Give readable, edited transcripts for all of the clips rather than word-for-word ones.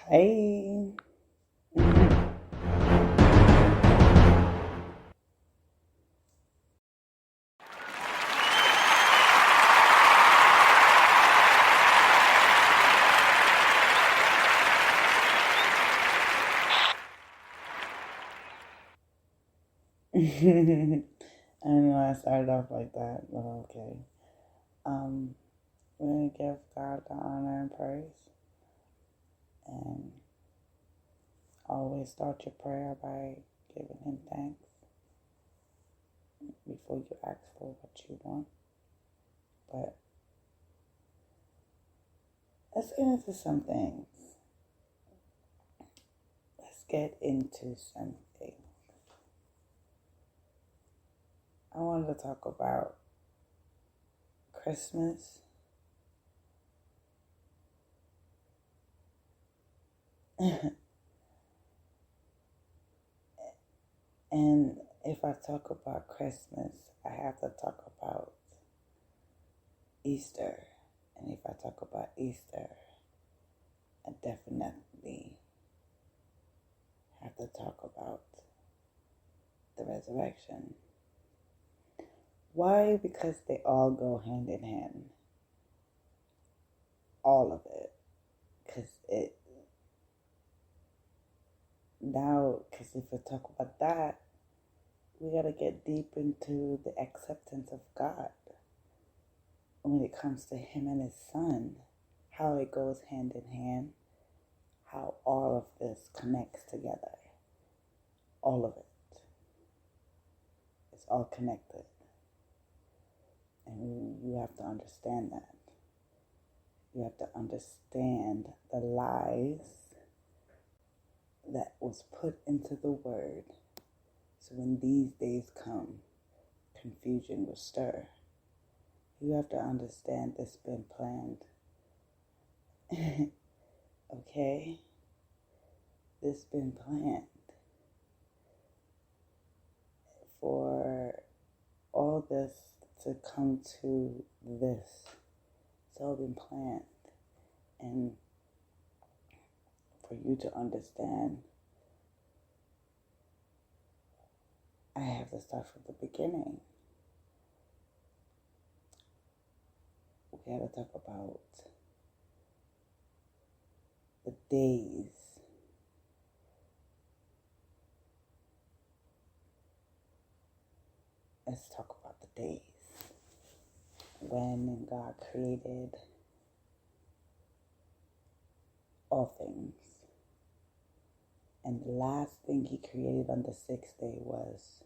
Hey. I know I started off like that, but okay. Um, we're gonna give God the honor and praise, and always start your prayer by giving Him thanks before you ask for what you want. But let's get into some things. Let's get into some things. I wanted to talk about Christmas. And if I talk about Christmas, I have to talk about Easter. And if I talk about Easter, I definitely have to talk about the resurrection. Why? Because they all go hand in hand. All of it. Because if we talk about that, we got to get deep into the acceptance of God when it comes to Him and His Son, how it goes hand in hand, how all of this connects together. All of it. It's all connected. And you have to understand that. You have to understand the lies that was put into the word. So when these days come, confusion will stir. You have to understand this been planned. Okay? This been planned. For all this to come to this. It's all been planned. And for you to understand, I have to start from the beginning. We got to talk about the days. Let's talk about the days. When God created all things. And the last thing He created on the sixth day was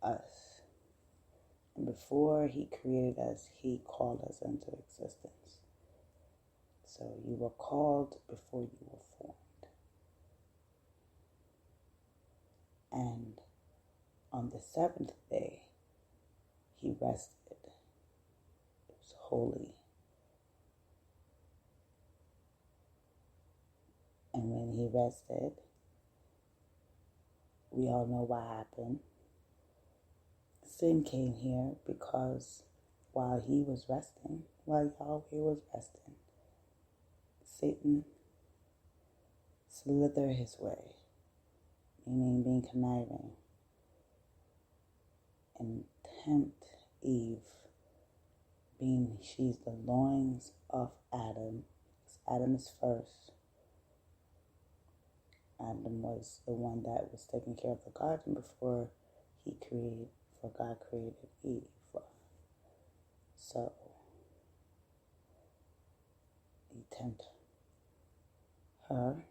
us. And before He created us, He called us into existence. So you were called before you were formed. And on the seventh day, He rested. It was holy. And when He rested, we all know what happened. Sin came here because while He was resting, while Yahweh was resting, Satan slithered his way, meaning being conniving, and tempt Eve, being she's the loins of Adam. Adam is first. Adam was the one that was taking care of the garden before God created Eve. So He tempted her,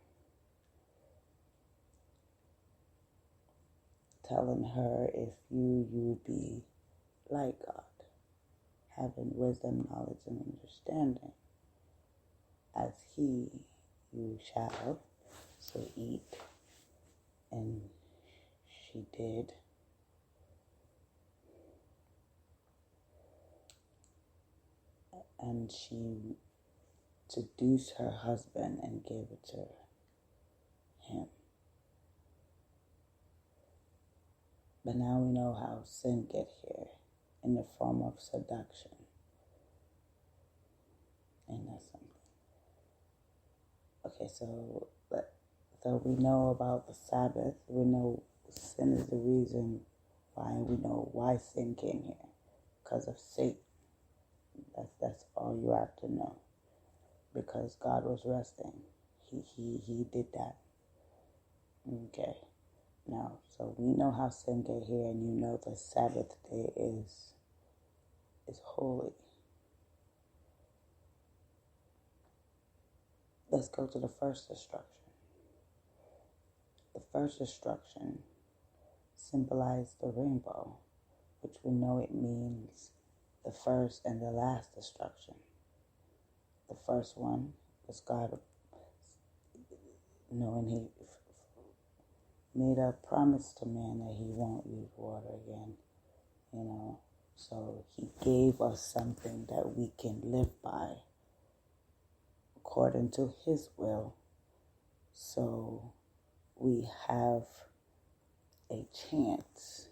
telling her, if you be like God, having wisdom, knowledge, and understanding, as He, you shall. So eat. And she did. And she seduced her husband and gave it to him. But now we know how sin get here, in the form of seduction. Ain't that something? Okay, so we know about the Sabbath. We know sin is the reason why. We know why sin came here, because of Satan. That's all you have to know. Because God was resting, He did that. Okay. Now, so we know how sin got here, and you know the Sabbath day is holy. Let's go to the first destruction. The first destruction symbolized the rainbow, which we know it means the first and the last destruction. The first one was God knowing He made a promise to man that He won't use water again, So He gave us something that we can live by according to His will. So we have a chance.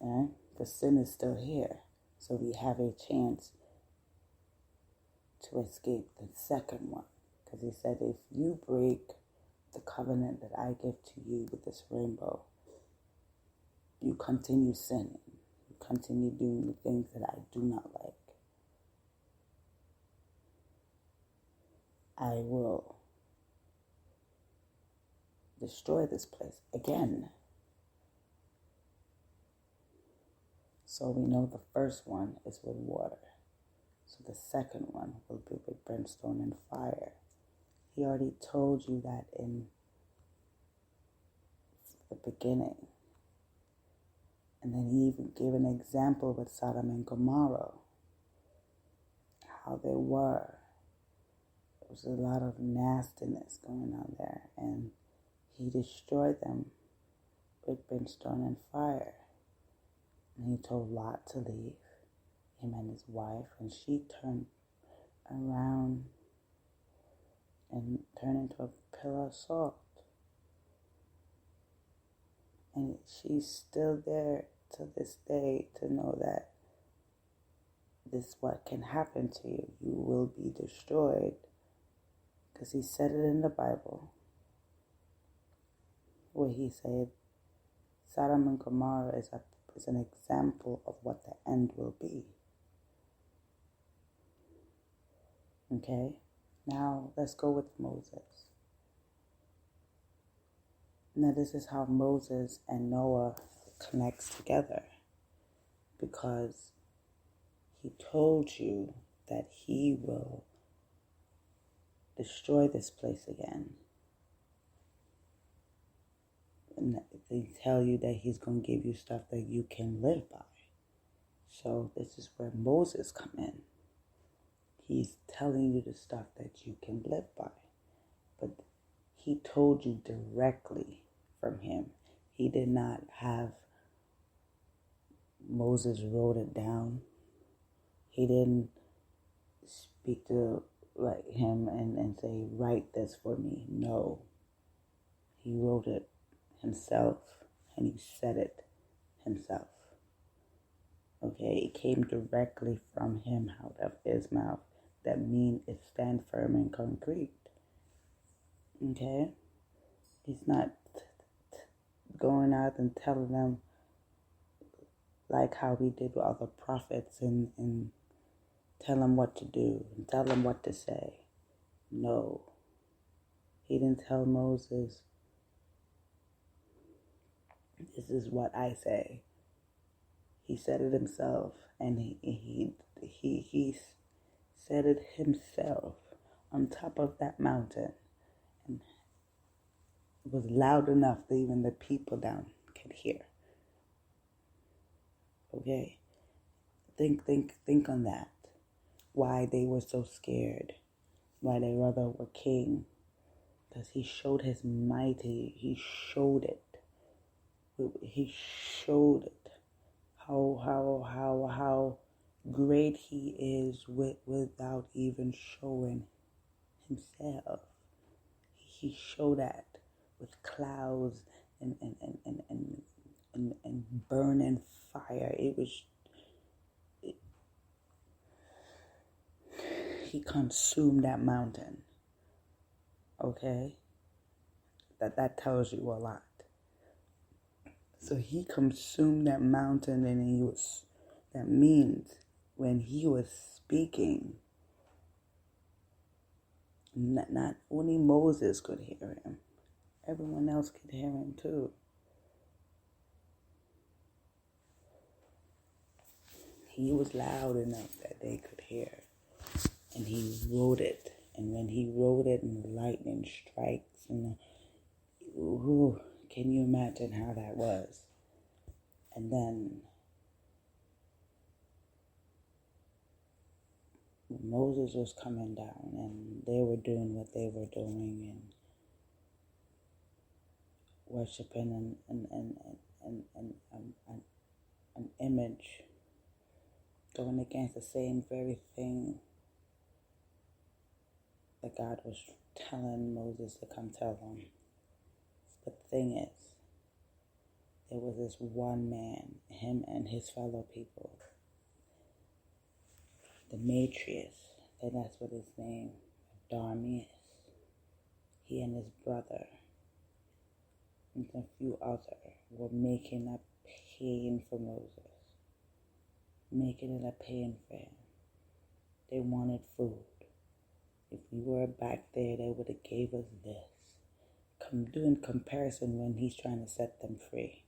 Right? The sin is still here. So we have a chance to escape the second one. Because He said, if you break the covenant that I give to you with this rainbow, you continue sinning. You continue doing the things that I do not like. I will destroy this place again. So we know the first one is with water. So the second one will be with brimstone and fire. He already told you that in the beginning. And then He even gave an example with Sodom and Gomorrah. How they were. There was a lot of nastiness going on there. And He destroyed them with brimstone and fire. And He told Lot to leave, him and his wife. And she turned around and turned into a pillar of salt. And she's still there to this day to know that this is what can happen to you. You will be destroyed. Because He said it in the Bible, where He said Sodom and Gomorrah is an example of what the end will be. Okay? Now, let's go with Moses. Now, this is how Moses and Noah connects together. Because He told you that He will destroy this place again. And they tell you that He's going to give you stuff that you can live by. So this is where Moses come in. He's telling you the stuff that you can live by. But He told you directly from Him. He did not have Moses wrote it down. He didn't speak to him and say, write this for me. No. He wrote it Himself, and He said it Himself. Okay, it came directly from Him out of His mouth. That means it stand firm and concrete. Okay? He's not going out and telling them like how He did with other prophets and tell them what to do and tell them what to say. No. He didn't tell Moses, this is what I say. He said it Himself, and he said it Himself on top of that mountain, and it was loud enough that even the people down could hear. Okay, think on that. Why they were so scared? Why they rather were king? Because He showed His mighty. He showed it. He showed it. How great He is without even showing Himself. He showed that with clouds and burning fire. It was he consumed that mountain. Okay? That tells you a lot. So he consumed that mountain, and that means when he was speaking, not only Moses could hear him, everyone else could hear him too. He was loud enough that they could hear. And he wrote it. And when he wrote it, and the lightning strikes, and can you imagine how that was? And then Moses was coming down, and they were doing what they were doing, and worshiping an image, going against the same very thing that God was telling Moses to come tell them. But the thing is, there was this one man, him and his fellow people, Demetrius, and that's what his name, Darmius. He and his brother and a few others were making a pain for Moses, making it a pain for him. They wanted food. If we were back there, they would have gave us this. Doing comparison when he's trying to set them free.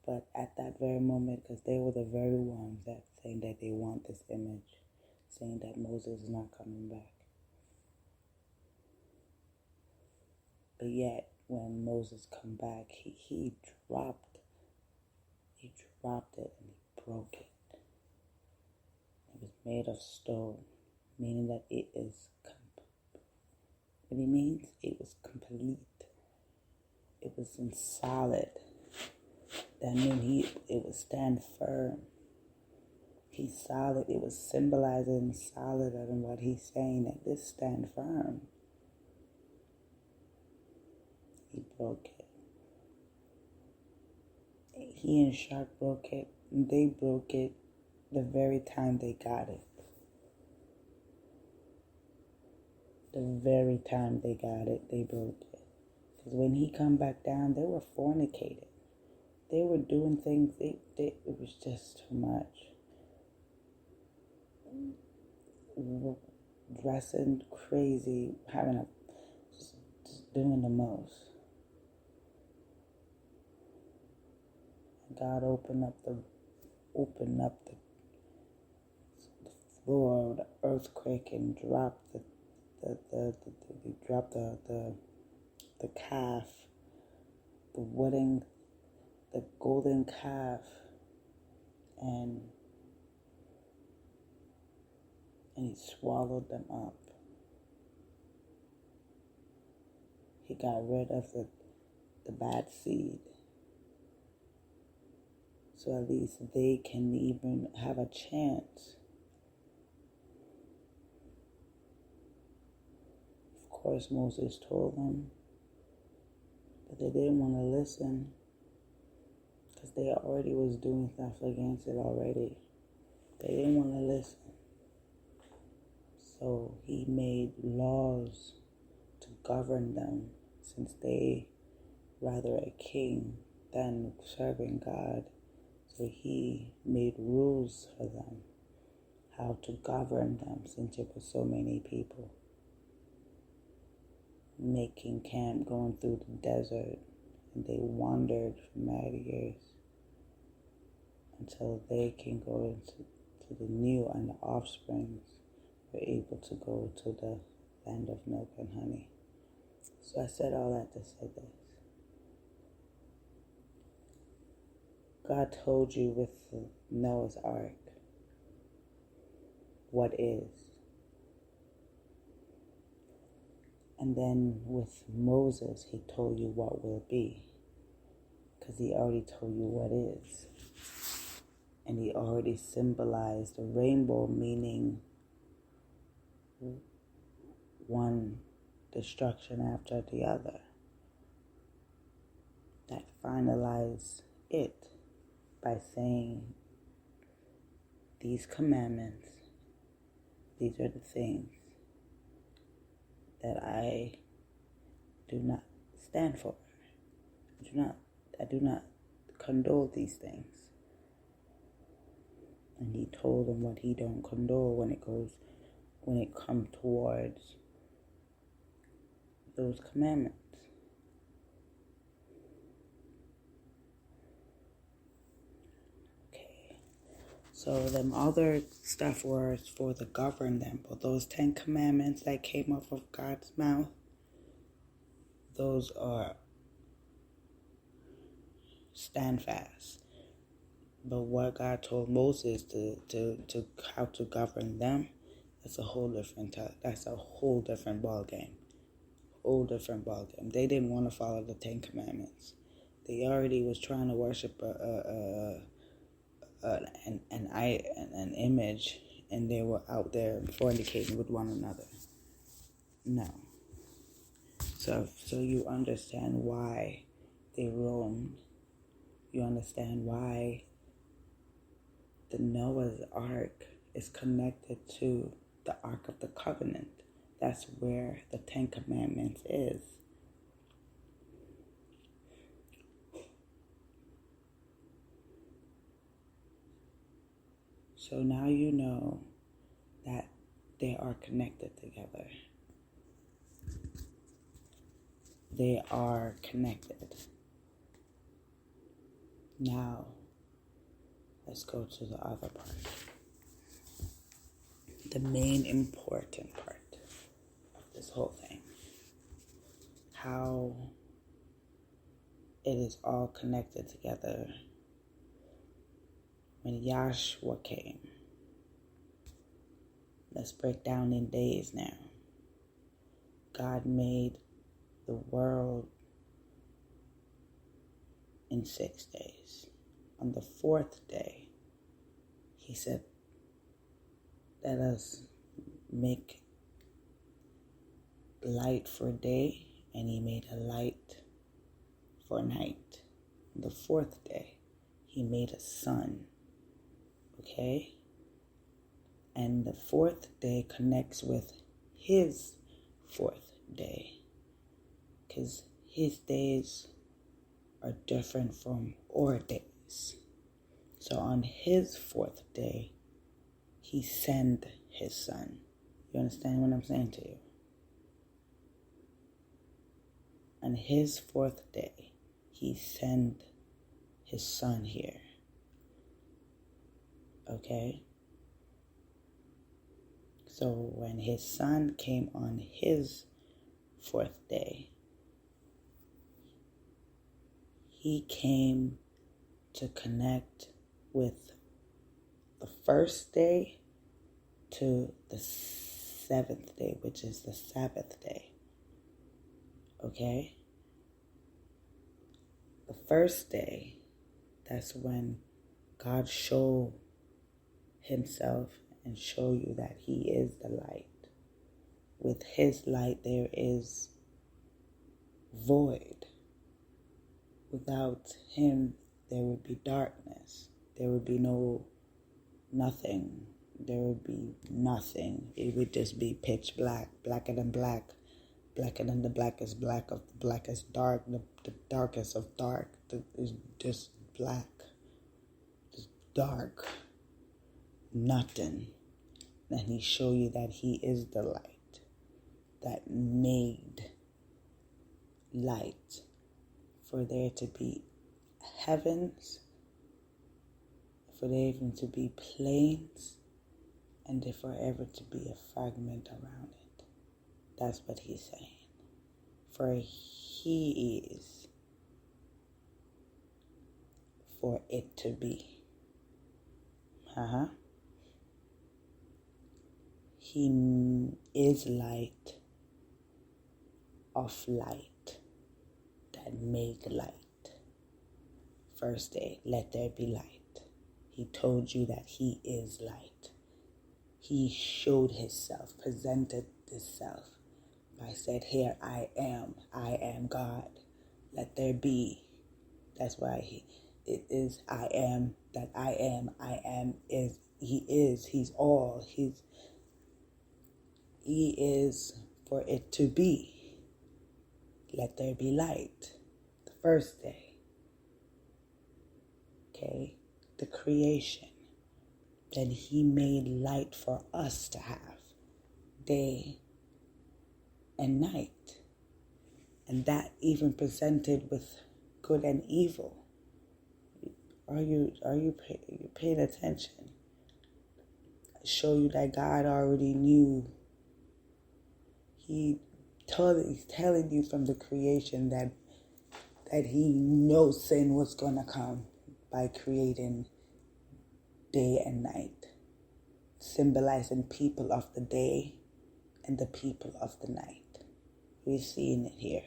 But at that very moment, because they were the very ones that saying that they want this image, saying that Moses is not coming back. But yet, when Moses come back, he dropped it and he broke it. It was made of stone, meaning that it is what he means, it was complete. It was in solid. That means it would stand firm. He's solid. It was symbolizing solid in what he's saying, that this stand firm. He broke it. He and Shark broke it. And they broke it the very time they got it. The very time they got it, they broke it. Because when he come back down, they were fornicated. They were doing things, it was just too much. Dressing crazy, just doing the most. God opened up the floor, the earthquake, and dropped the calf, the golden calf, and he swallowed them up. He got rid of the bad seed. So at least they can even have a chance. Of course, Moses told them, but they didn't want to listen because they already was doing stuff against it already. They didn't want to listen. So he made laws to govern them, since they rather a king than serving God. So he made rules for them, how to govern them, since it was so many people. Making camp, going through the desert, and they wandered for many years until they can go into the new, and the offsprings were able to go to the land of milk and honey. So I said all that to say this. God told you with Noah's Ark what is. And then with Moses, he told you what will be. Because he already told you what is. And he already symbolized the rainbow, meaning one destruction after the other. That finalized it by saying, these commandments, these are the things that I do not stand for. I do not condone these things. And he told them what he don't condone when it comes towards those commandments. Okay. So them other stuff was for the govern them, but those 10 commandments that came off of God's mouth, those are stand fast. But what God told Moses to how to govern them, that's a whole different ball game. They didn't want to follow the 10 commandments. They already was trying to worship an image, and they were out there fornicating with one another. No. So you understand why they roamed. You understand why the Noah's Ark is connected to the Ark of the Covenant. That's where the 10 Commandments is. So now you know that they are connected together. They are connected. Now, let's go to the other part. The main important part of this whole thing. How it is all connected together. When Yahshua came, let's break down in days now. God made the world in 6 days. On the 4th day, he said, let us make light for day, and he made a light for night. On the 4th day, he made a sun. Okay? And the 4th day connects with his 4th day. Because his days are different from our days. So on his 4th day, he sent his son. You understand what I'm saying to you? On his 4th day, he sent his son here. Okay? So when his son came on his 4th day, he came to connect with the 1st day to the 7th day, which is the Sabbath day. Okay? The 1st day, that's when God showed himself and show you that he is the light. With his light there is void. Without him there would be darkness. There would be nothing. There would be nothing. It would just be pitch black, blacker than black, blacker than the blackest black of the blackest dark, the darkest of dark. It's just black, just dark, nothing. And he show you that he is the light that made light for there to be heavens, for there even to be plains, and there forever to be a fragment around it. That's what he's saying. For he is for it to be. He is light of light that make light. 1st day, let there be light. He told you that he is light. He showed himself, presented himself by said, here I am God. Let there be. That's why it is I am, that I am is, he is, he's all, he is for it to be. Let there be light. The first day. Okay? The creation. That he made light for us to have. Day and night. And that even presented with good and evil. Are you paying attention? Show you that God already knew. He's telling you from the creation that he knows sin was going to come by creating day and night, symbolizing people of the day and the people of the night. We're seeing it here.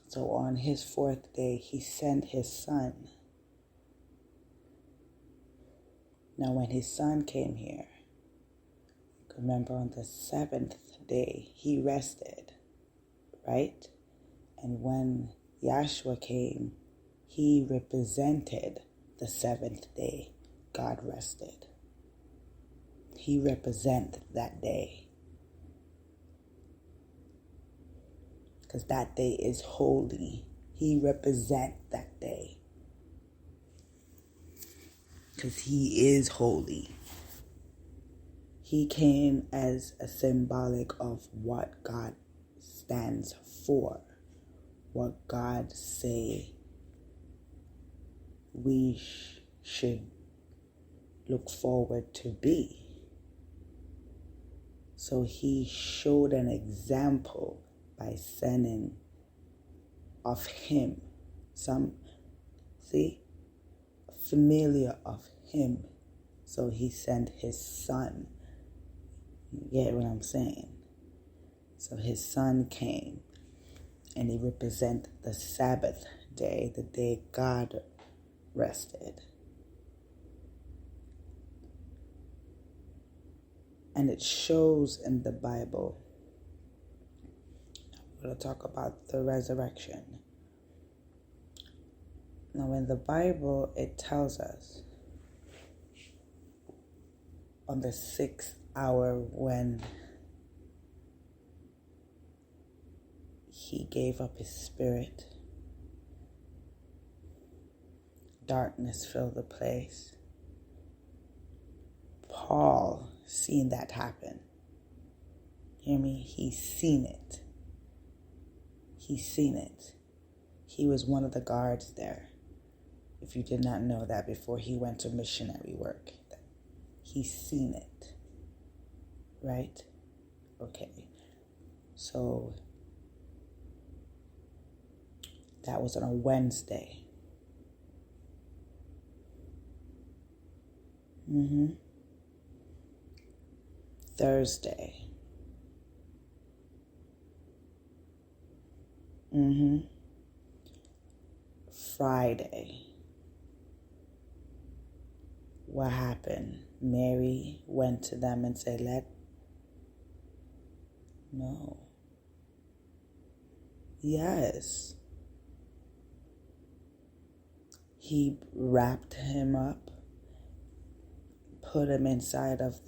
So on his fourth day, he sent his son. Now when his son came here, remember on the seventh day, he rested, right? And when Yahshua came, he represented the seventh day. God rested. He represented that day. Because that day is holy. He represents that day. Because he is holy. He came as a symbolic of what God stands for. What God say we should look forward to be. So he showed an example by sending of him, familiar of him. So he sent his son. You get what I'm saying? So his son came and he represents the Sabbath day, the day God rested. And it shows in the Bible. We're going to talk about the resurrection. Now in the Bible, it tells us on the 6th hour when he gave up his spirit, darkness filled the place. Paul seen that happen. Hear me? He's seen it. He's seen it. He was one of the guards there. If you did not know that before he went to missionary work, he's seen it. Right? Okay. So that was on a Wednesday. Thursday. Friday. What happened? Mary went to them and said, No. Yes. He wrapped him up, put him inside of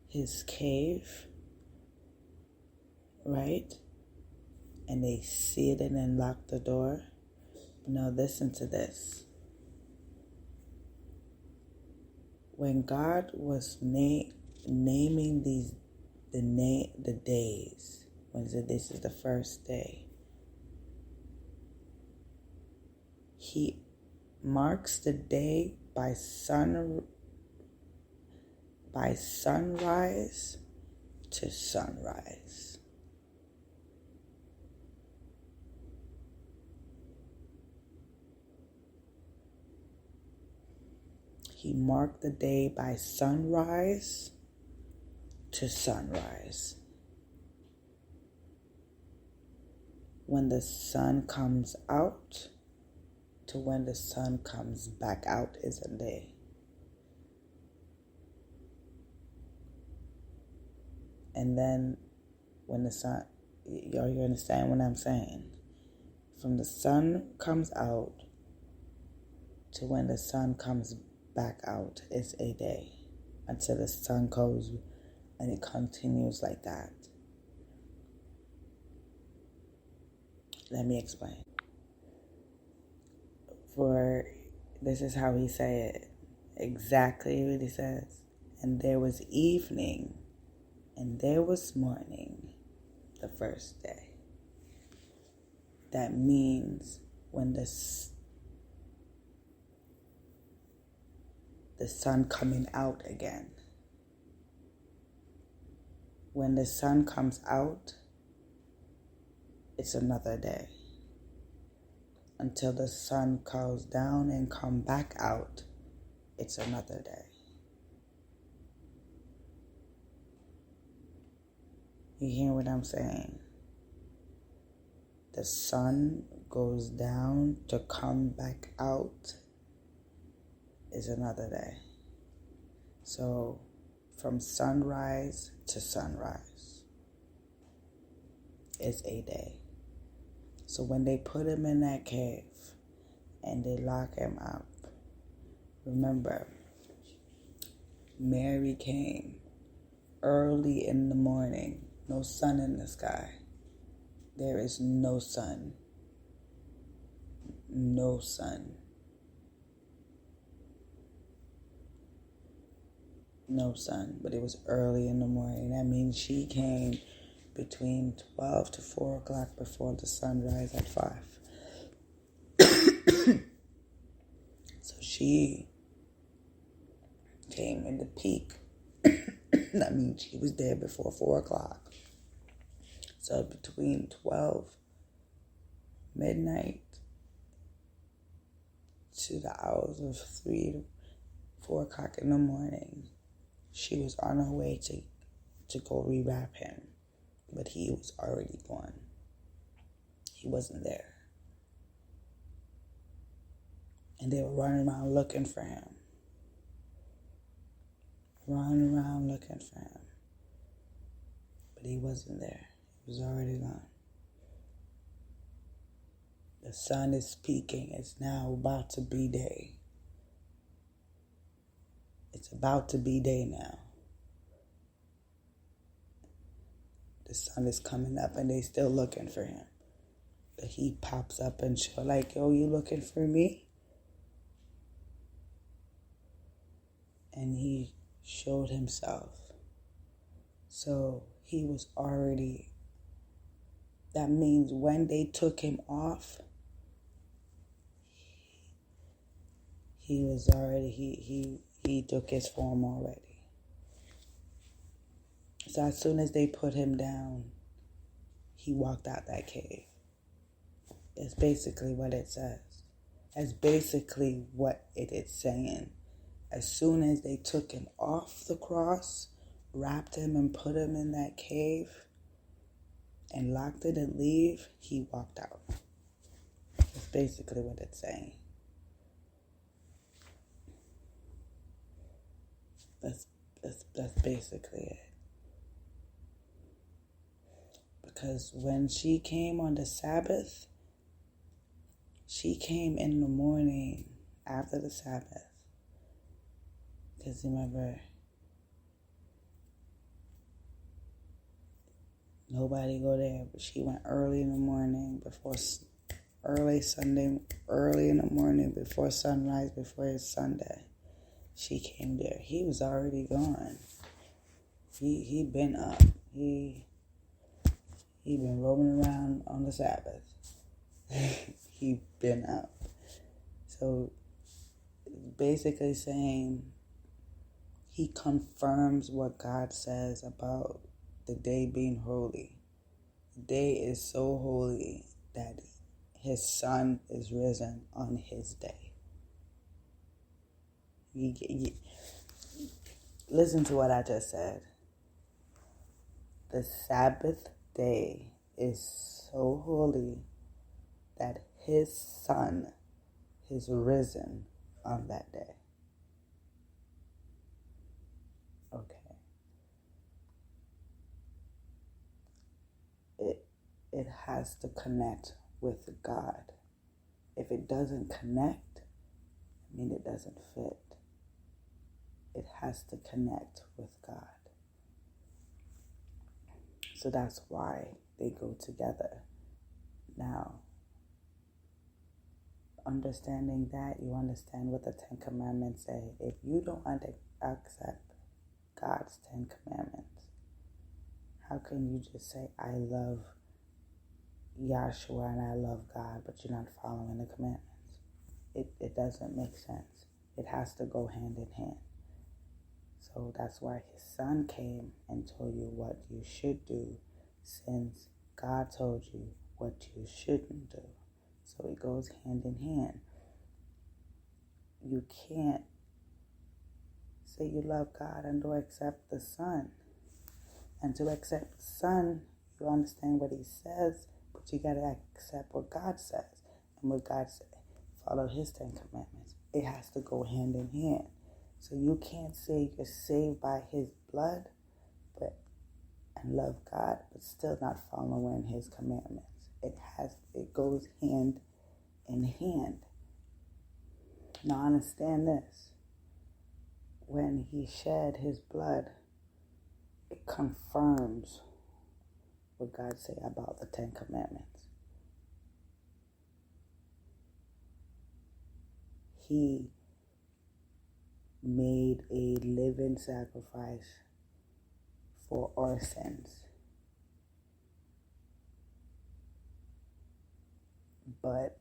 his cave, right? And they sealed it and locked the door. Now listen to this. When God was naming the days, when he said this is the first day, he marks the day by sunrise to sunrise. He marked the day by sunrise to sunrise. When the sun comes out to when the sun comes back out is a day. And then when the sun, you understand what I'm saying? From the sun comes out to when the sun comes back out is a day. Until the sun goes And it continues like that. Let me explain. For this is how he say it. Exactly what he says. And there was evening, and there was morning, the first day. That means when the sun coming out again. When the sun comes out, it's another day. Until the sun goes down and come back out, it's another day. You hear what I'm saying? The sun goes down to come back out is another day. So from sunrise to sunrise is a day. So when they put him in that cave and they lock him up, remember, Mary came early in the morning. No sun in the sky. There is no sun. No sun. No sun. But it was early in the morning. That means she came between 12 to 4 o'clock before the sunrise at 5. So she came in the peak. That means she was there before 4 o'clock. So between 12 midnight to the hours of 3 to 4 o'clock in the morning, she was on her way to go rewrap him. But he was already gone. He wasn't there. And they were running around looking for him. Running around looking for him. But he wasn't there. He was already gone. The sun is peaking. It's now about to be day. It's about to be day now. The sun is coming up and they still looking for him. But he pops up and show like, yo, you looking for me? And he showed himself. So he was already, that means when they took him off, he was already, he took his form already. So as soon as they put him down, he walked out that cave. It's basically what it says. That's basically what it is saying. As soon as they took him off the cross, wrapped him and put him in that cave, and locked it and leave, he walked out. That's basically what it's saying. That's basically it. Because when she came on the Sabbath, she came in the morning after the Sabbath. Because remember, nobody go there, but she went early in the morning before, early in the morning before sunrise, before his Sunday. She came there. He was already gone. He been up. He been roaming around on the Sabbath. He been up. So basically saying he confirms what God says about the day being holy. The day is so holy that his son is risen on his day. Listen to what I just said. The Sabbath day is so holy that his son is risen on that day. Okay. It has to connect with God. If it doesn't connect, I mean it doesn't fit. It has to connect with God. So that's why they go together. Now, understanding that, you understand what the Ten Commandments say. If you don't accept God's Ten Commandments, how can you just say, I love Yahshua and I love God, but you're not following the commandments? It doesn't make sense. It has to go hand in hand. So that's why his son came and told you what you should do, since God told you what you shouldn't do. So it goes hand in hand. You can't say you love God and don't accept the Son. And to accept the Son, you understand what he says, but you got to accept what God says. And what God said, follow his 10 commandments. It has to go hand in hand. So you can't say you're saved by his blood and love God, but still not following his commandments. It goes hand in hand. Now understand this. When he shed his blood, it confirms what God said about the 10 commandments. He made a living sacrifice for our sins. But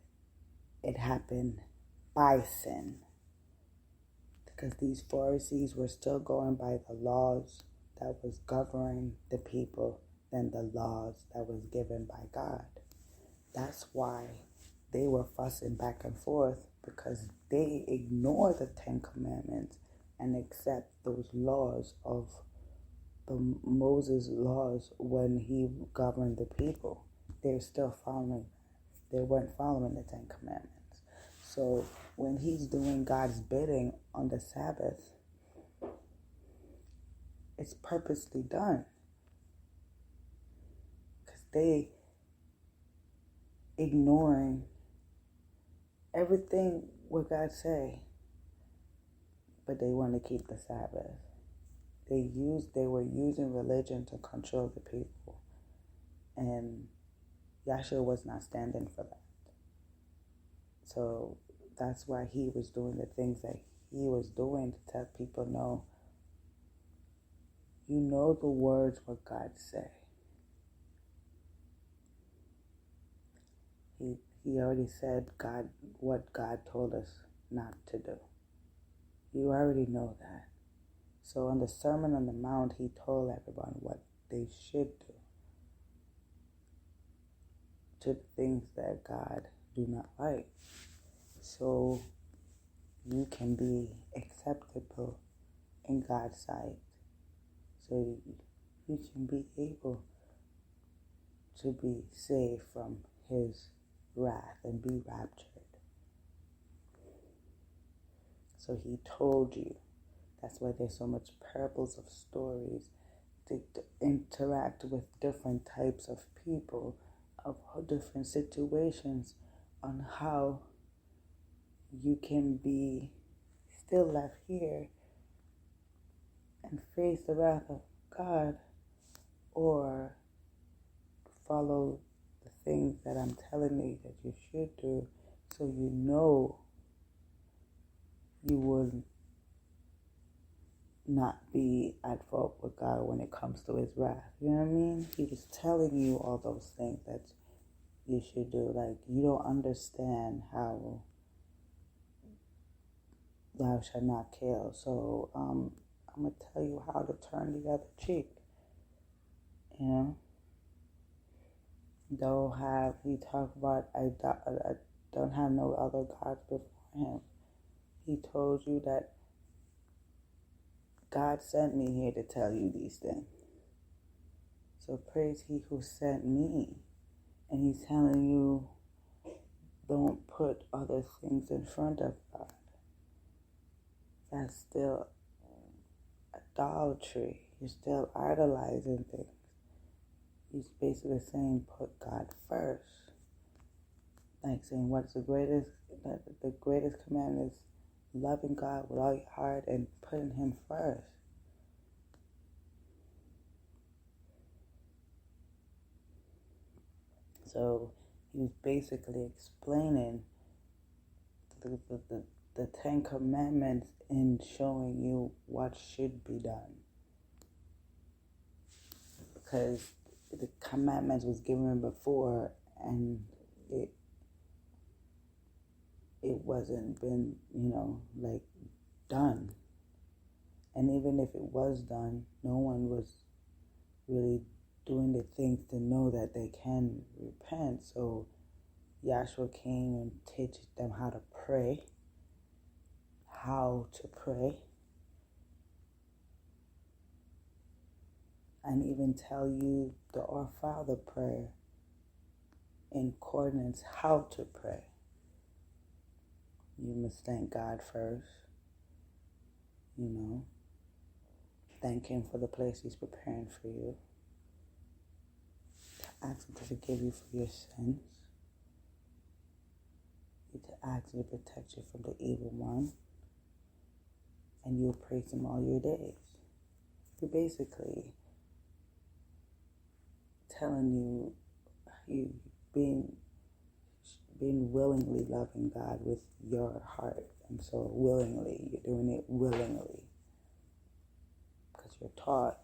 it happened by sin, because these Pharisees were still going by the laws that was governing the people than the laws that was given by God. That's why they were fussing back and forth, because they ignore the 10 commandments and accept those laws of the Moses laws when he governed the people. They're still following. They weren't following the 10 commandments. So when he's doing God's bidding on the Sabbath, it's purposely done, because they ignoring everything what God say, but they want to keep the Sabbath. They were using religion to control the people, and Yahshua was not standing for that. So that's why he was doing the things that he was doing, to tell people, no, you know the words what God say. He already said what God told us not to do. You already know that. So on the Sermon on the Mount, he told everyone what they should do to the things that God do not like. So you can be acceptable in God's sight. So you can be able to be saved from his wrath and be raptured. So he told you. That's why there's so much parables of stories to interact with different types of people, of different situations, on how you can be still left here and face the wrath of God, or follow the things that I'm telling you that you should do, so you know you would not be at fault with God when it comes to his wrath. You know what I mean? He was telling you all those things that you should do. Like, you don't understand how thou shalt not kill. So I'm going to tell you how to turn the other cheek. You know? He talked about, I don't have no other gods before him. He told you that God sent me here to tell you these things. So praise he who sent me. And he's telling you, don't put other things in front of God. That's still idolatry. You're still idolizing things. He's basically saying, put God first. Like saying, what's the greatest? The greatest command is loving God with all your heart and putting him first. So he was basically explaining the Ten Commandments in showing you what should be done. Because the commandments was given before and it wasn't been, like done. And even if it was done, no one was really doing the things to know that they can repent. So Yahshua came and teach them how to pray, and even tell you the Our Father prayer in accordance how to pray. You must thank God first, Thank Him for the place He's preparing for you. Ask Him to forgive you for your sins. To ask Him to protect you from the evil one. And you'll praise Him all your days. You're basically telling you being willingly loving God with your heart. And so willingly, you're doing it willingly. Because you're taught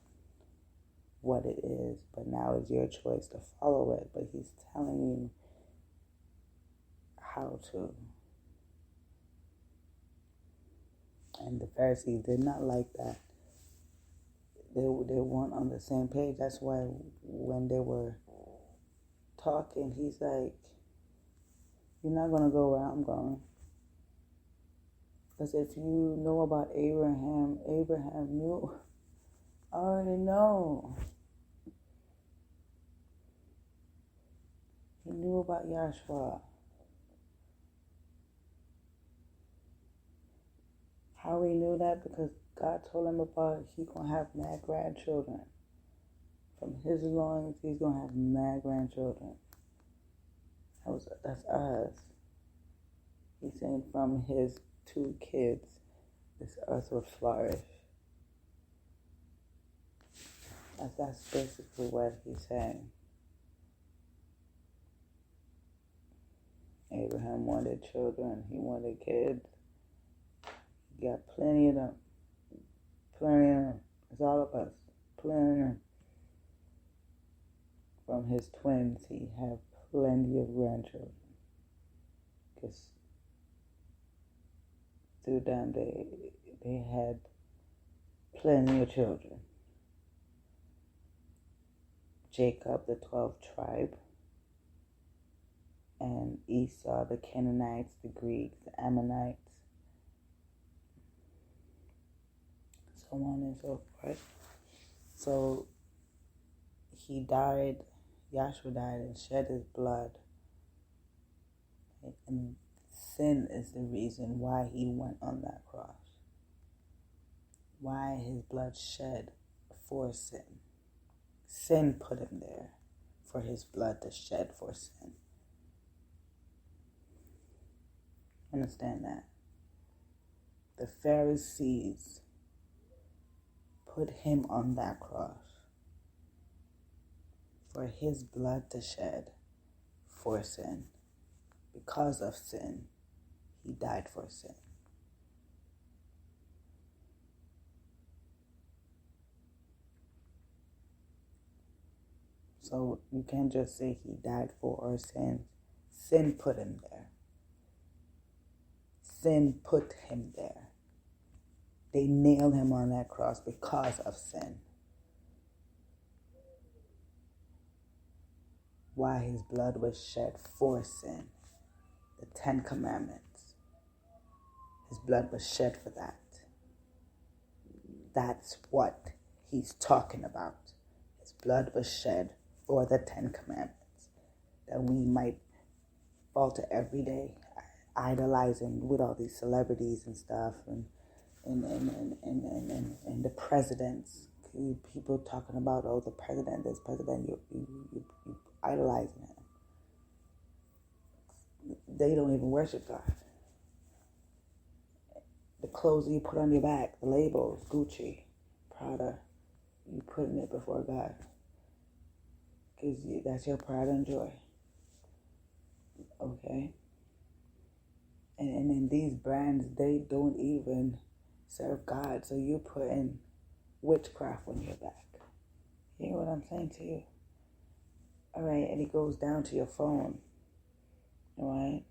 what it is, but now it's your choice to follow it. But He's telling you how to. And the Pharisees did not like that. They weren't on the same page. That's why when they were talking, He's like, you're not going to go where I'm going. Because if you know about Abraham knew. I already know. He knew about Yahshua. How he knew that? Because God told him about he going to have mad grandchildren. From his loins, he's going to have mad grandchildren. That's us. He's saying from his 2 kids, this earth will flourish. That's basically what he's saying. Abraham wanted children. He wanted kids. He got plenty of them. It's all of us. Plenty of them. From his twins, he had plenty of grandchildren. Because through them, they had plenty of children. Jacob, the 12th tribe, and Esau, the Canaanites, the Greeks, the Ammonites, so on and so forth. So he died, Yahshua died and shed his blood. And sin is the reason why he went on that cross. Why his blood shed for sin. Sin put him there for his blood to shed for sin. Understand that. The Pharisees put him on that cross for his blood to shed for sin. Because of sin, he died for sin. So you can't just say he died for our sins. Sin put him there. Sin put him there. They nailed him on that cross because of sin. Why his blood was shed for sin. The 10 Commandments. His blood was shed for that. That's what he's talking about. His blood was shed for the 10 Commandments, that we might falter every day, idolizing with all these celebrities and stuff, and the presidents. People talking about, the president, this president, you idolizing him. They don't even worship God. The clothes you put on your back, the labels, Gucci, Prada, you putting it before God. Because that's your pride and joy. Okay? And in these brands, they don't even serve God. So you're putting witchcraft on your back. You hear what I'm saying to you? All right, and it goes down to your phone. All right?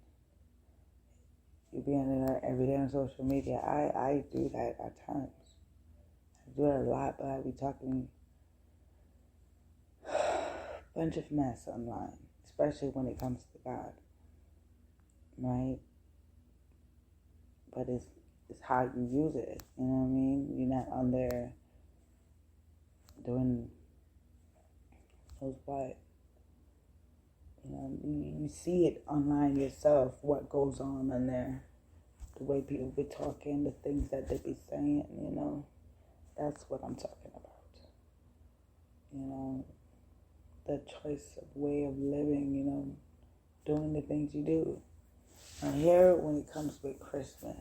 You be on it every day on social media. I do that at times. I do it a lot, but I be talking a bunch of mess online, especially when it comes to God. Right? But it's how you use it. You know what I mean? You're not on there doing those what. You know, you see it online yourself, what goes on in there. The way people be talking, the things that they be saying, you know. That's what I'm talking about. You know, the choice of way of living, you know, doing the things you do. Now here, when it comes with Christmas,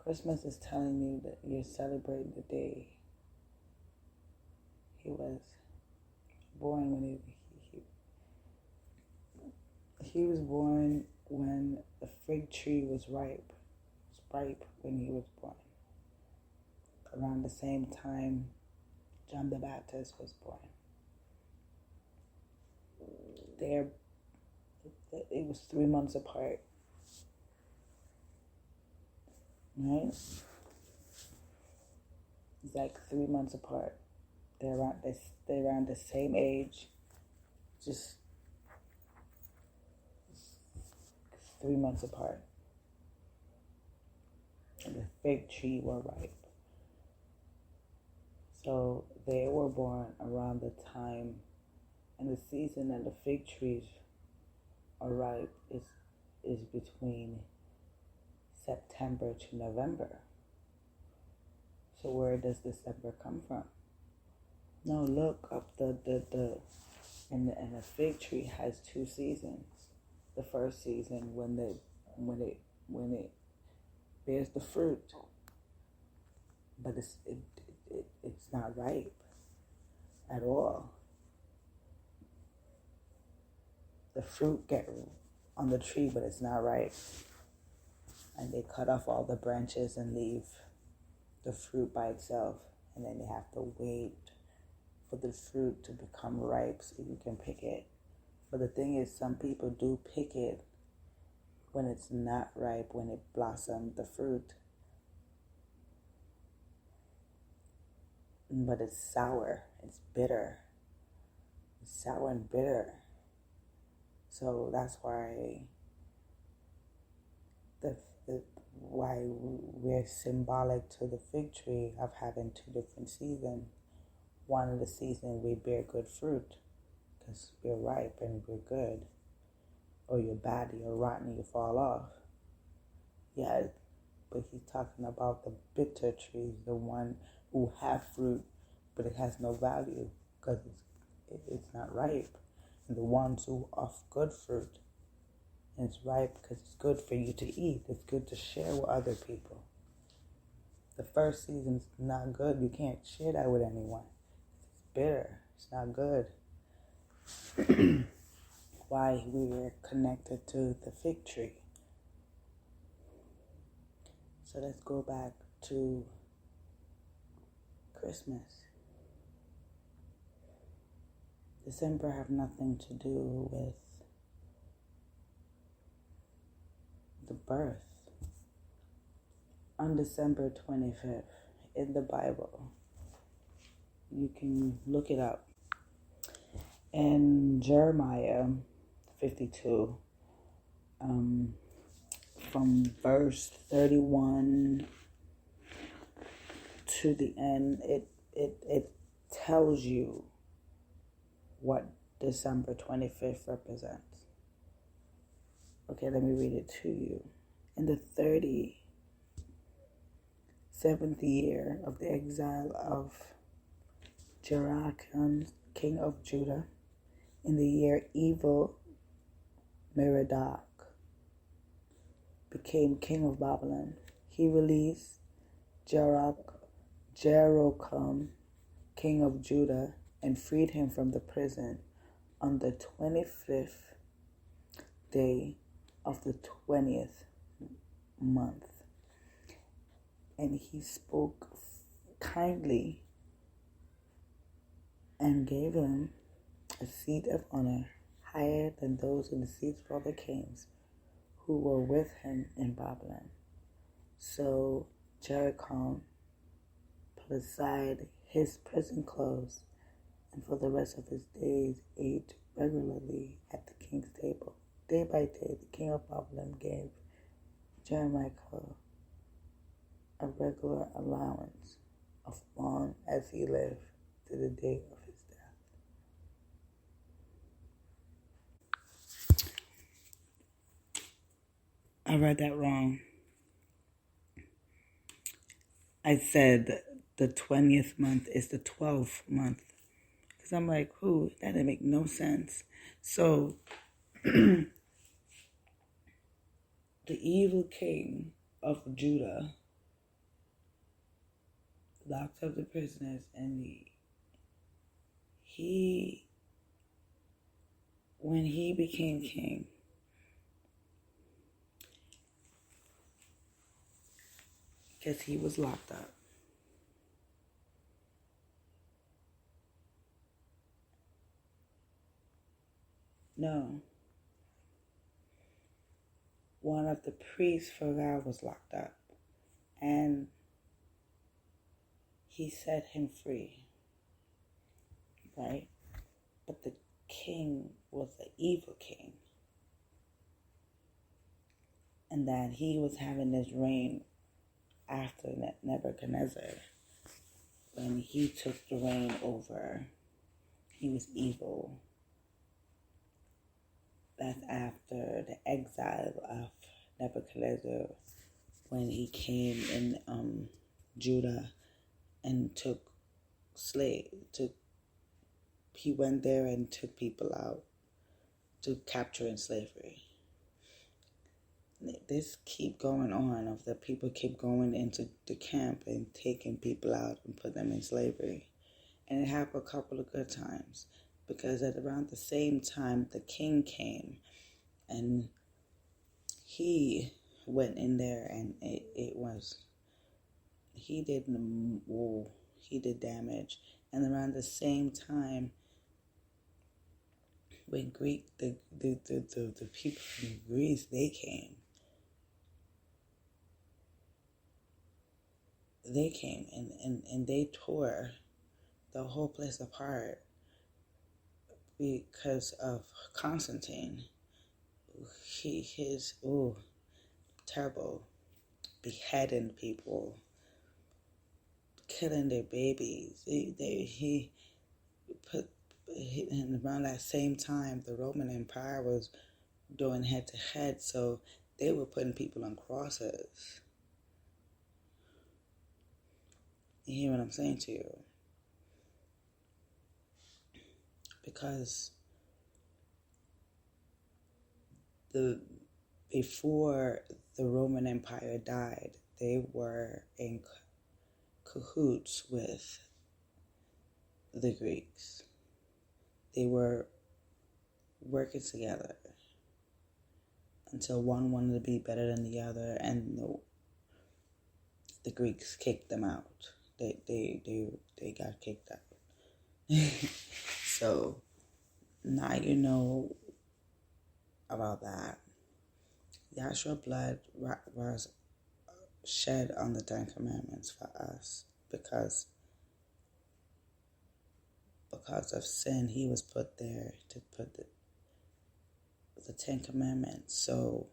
Christmas is telling you that you're celebrating the day he was born. When he was born when the fig tree was ripe. It was ripe when he was born. Around the same time John the Baptist was born. It was 3 months apart. Right? It's like 3 months apart. They're around the same age. Just 3 months apart. And the fig tree were ripe. So they were born around the time and the season that the fig trees are ripe is between September to November. So where does December come from? No, look up and the fig tree has 2 seasons. The first season when it bears the fruit, but it's not ripe at all. The fruit get on the tree, but it's not ripe. And they cut off all the branches and leave the fruit by itself. And then they have to wait for the fruit to become ripe so you can pick it. But the thing is, some people do pick it when it's not ripe, when it blossomed, the fruit. But it's sour, it's bitter. It's sour and bitter. So that's why why we're symbolic to the fig tree of having 2 different seasons. One of the seasons we bear good fruit because we're ripe and we're good. Or you're bad, you're rotten, you fall off. Yeah, but he's talking about the bitter trees, the one who have fruit, but it has no value because it's not ripe. And the ones who have good fruit, and it's ripe because it's good for you to eat. It's good to share with other people. The first season's not good. You can't share that with anyone. It's bitter. It's not good. Why we're connected to the fig tree. So let's go back to Christmas. December have nothing to do with the birth. On December 25th, in the Bible, you can look it up. In Jeremiah 52, from verse 31 to the end, it tells you what December 25th represents. Okay, let me read it to you. In the 37th year of the exile of Jehoiakim, king of Judah, in the year evil Merodach became king of Babylon, he released Jehoiakim, king of Judah, and freed him from the prison on the 25th day of the 20th month. And he spoke kindly and gave him a seat of honor higher than those in the seats of other kings who were with him in Babylon. So Jeroboam put aside his prison clothes and for the rest of his days ate regularly at the king's table. Day by day, the king of Babylon gave Jeremiah a regular allowance of long as he lived to the day of his death. I read that wrong. I said the 20th month is the 12th month. Because I'm like, that didn't make no sense. So, the evil king of Judah locked up the prisoners, and when he became king, because he was locked up, no, one of the priests for God was locked up, and he set him free, right? But the king was the evil king, and that he was having this reign after Nebuchadnezzar. When he took the reign over, he was evil. That's after the exile of Nebuchadnezzar, when he came in Judah and he went there and took people out to capture in slavery. This keep going on of the people keep going into the camp and taking people out and put them in slavery. And it happened a couple of good times, because at around the same time the king came and he went in there, and he did damage. And around the same time, when the people from Greece, they came and they tore the whole place apart because of Constantine. His terrible, beheading people, killing their babies. And around that same time, the Roman Empire was doing head to head, so they were putting people on crosses. You hear what I'm saying to you? Because before the Roman Empire died, they were in cahoots with the Greeks. They were working together until one wanted to be better than the other, and the Greeks kicked them out. They got kicked out. So now you know about that. Yahshua blood was shed on the 10 Commandments for us because of sin. He was put there to put the 10 Commandments. So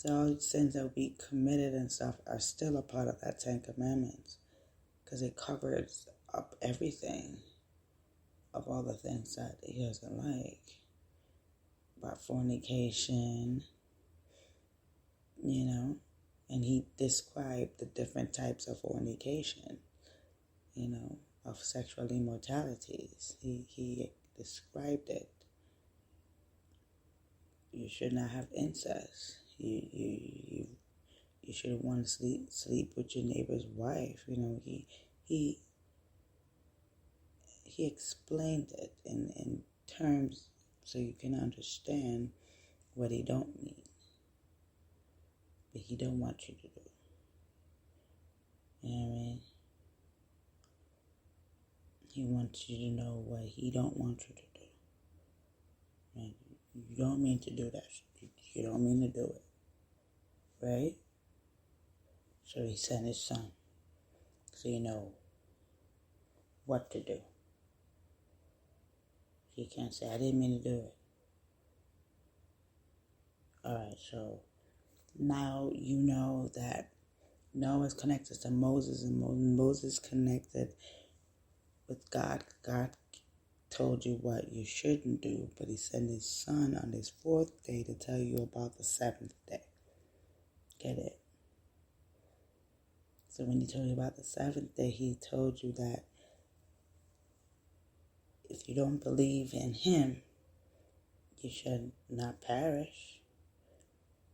all the sins that we committed and stuff are still a part of that 10 Commandments, because it covers up everything of all the things that he doesn't like. About fornication, and he described the different types of fornication, of sexual immoralities. He described it. You should not have incest. You shouldn't want to sleep with your neighbor's wife. He explained it in terms so you can understand what he don't mean, but he don't want you to do. You know what I mean? He wants you to know what he don't want you to do. And you don't mean to do that. You don't mean to do it. Right? So he sent his son. So you know what to do. So you can't say, I didn't mean to do it. Alright, so now you know that Noah is connected to Moses, and Moses connected with God. God told you what you shouldn't do, but he sent his son on this fourth day to tell you about the seventh day. Get it? So when he told you about the seventh day, he told you that if you don't believe in him, you should not perish,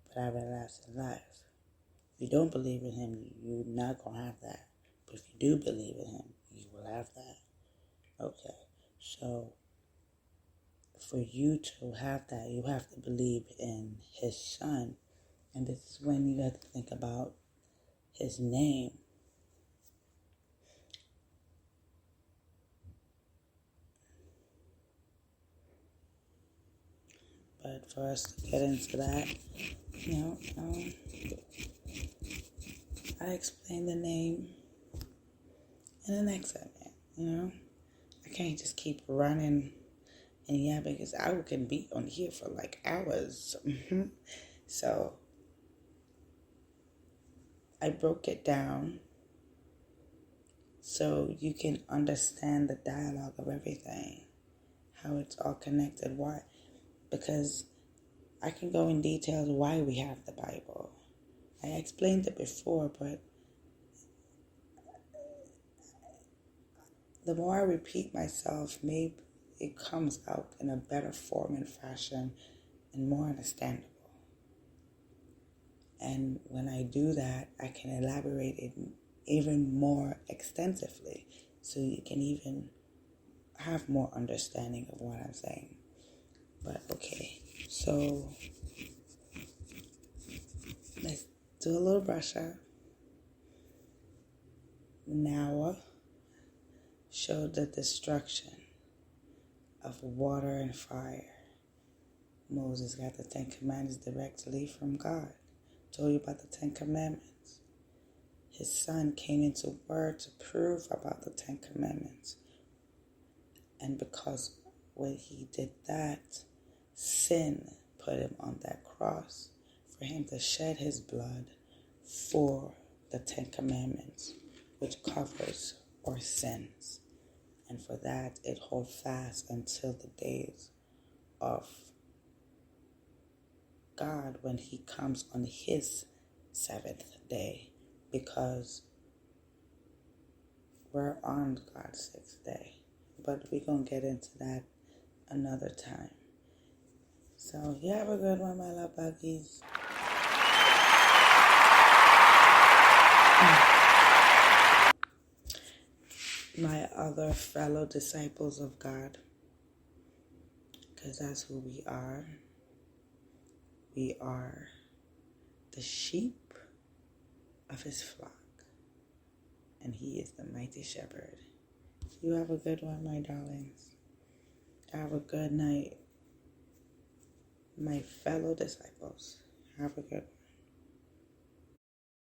but have everlasting life. If you don't believe in him, you're not going to have that. But if you do believe in him, you will have that. Okay, so for you to have that, you have to believe in his son. And this is when you have to think about his name. But for us to get into that, I explain the name in the next segment, I can't just keep running. And because I can be on here for like hours. So I broke it down so you can understand the dialogue of everything, how it's all connected. Why? Because I can go in details why we have the Bible. I explained it before, but the more I repeat myself, maybe it comes out in a better form and fashion and more understandable. And when I do that, I can elaborate it even more extensively so you can even have more understanding of what I'm saying. But okay, so let's do a little brush up. Noah showed the destruction of water and fire. Moses got the 10 Commandments directly from God. Told you about the 10 Commandments. His son came into word to prove about the 10 Commandments. And because when he did that, sin put him on that cross for him to shed his blood for the 10 Commandments, which covers our sins. And for that, it holds fast until the days of God when he comes on his seventh day, because we're on God's sixth day. But we're going to get into that another time. So you have a good one, my love buggies. My other fellow disciples of God, because that's who we are. We are the sheep of his flock, and he is the mighty shepherd. You have a good one, my darlings. Have a good night, my fellow disciples. Have a good one.